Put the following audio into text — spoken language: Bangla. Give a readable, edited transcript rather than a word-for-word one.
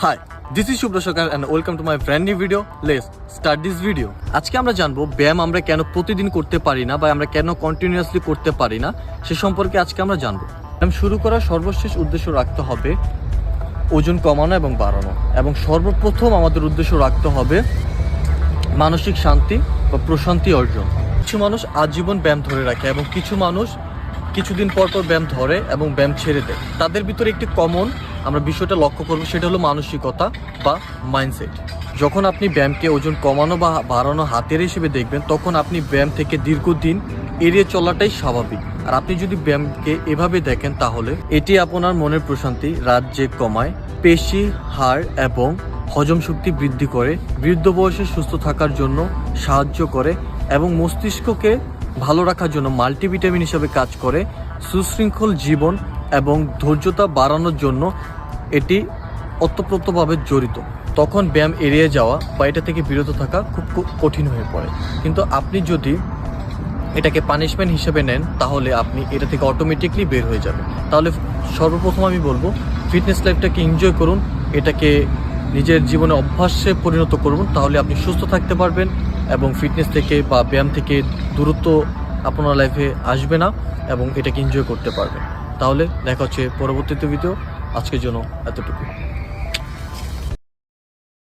Hi, this is Shubhra Shakar and welcome to my brand new video. Let's start this video. আজকে আমরা জানবো ব্যায়াম আমরা কেন প্রতিদিন করতে পারি না বা আমরা কেন কন্টিনিউয়াসলি করতে পারি না সে সম্পর্কে আজকে আমরা জানবো। ব্যায়াম শুরু করার সর্বশেষ উদ্দেশ্য রাখতে হবে ওজন কমানো এবং বাড়ানো, এবং সর্বপ্রথম আমাদের উদ্দেশ্য রাখতে হবে মানসিক শান্তি বা প্রশান্তি অর্জন। কিছু মানুষ আজীবন ব্যায়াম ধরে রাখে এবং কিছু মানুষ কিছুদিন পর পর ব্যায়াম ধরে এবং ব্যায়াম ছেড়ে দেয়। তাদের ভিতরে একটি কমন আমরা বিষয়টা লক্ষ্য করবো, সেটা হলো মানসিকতা বা মাইন্ডসেট। যখন আপনি ব্যায়ামকে ওজন কমানো বা বাড়ানো হাতের হিসেবে দেখবেন, তখন আপনি ব্যায়াম থেকে দীর্ঘদিন এড়িয়ে চলাটাই স্বাভাবিক। আর আপনি যদি ব্যায়ামকে এভাবে দেখেন, তাহলে এটি আপনার মনের প্রশান্তি, রাত জেগ কমায়, পেশি, হাড় এবং হজম শক্তি বৃদ্ধি করে, বৃদ্ধ বয়সে সুস্থ থাকার জন্য সাহায্য করে এবং মস্তিষ্ককে ভালো রাখার জন্য মাল্টিভিটামিন হিসেবে কাজ করে, সুশৃঙ্খল জীবন এবং ধৈর্যতা বাড়ানোর জন্য এটি ওতপ্রোতভাবে জড়িত। তখন ব্যায়াম এড়িয়ে যাওয়া বা এটা থেকে বিরত থাকা খুব কঠিন হয়ে পড়ে। কিন্তু আপনি যদি এটাকে পানিশমেন্ট হিসেবে নেন, তাহলে আপনি এটা থেকে অটোমেটিকলি বের হয়ে যাবেন। তাহলে সর্বপ্রথম আমি বলবো, ফিটনেস লাইফটাকে এনজয় করুন, এটাকে নিজের জীবনে অভ্যাসে পরিণত করুন, তাহলে আপনি সুস্থ থাকতে পারবেন এবং ফিটনেস থেকে বা ব্যায়াম থেকে দূরত্ব আপনার লাইফে আসবে না এবং এটাকে এনজয় করতে পারবেন। তাহলে দেখা হচ্ছে পরবর্তীতে ভিডিও। আজকের জন্য এতটুকু।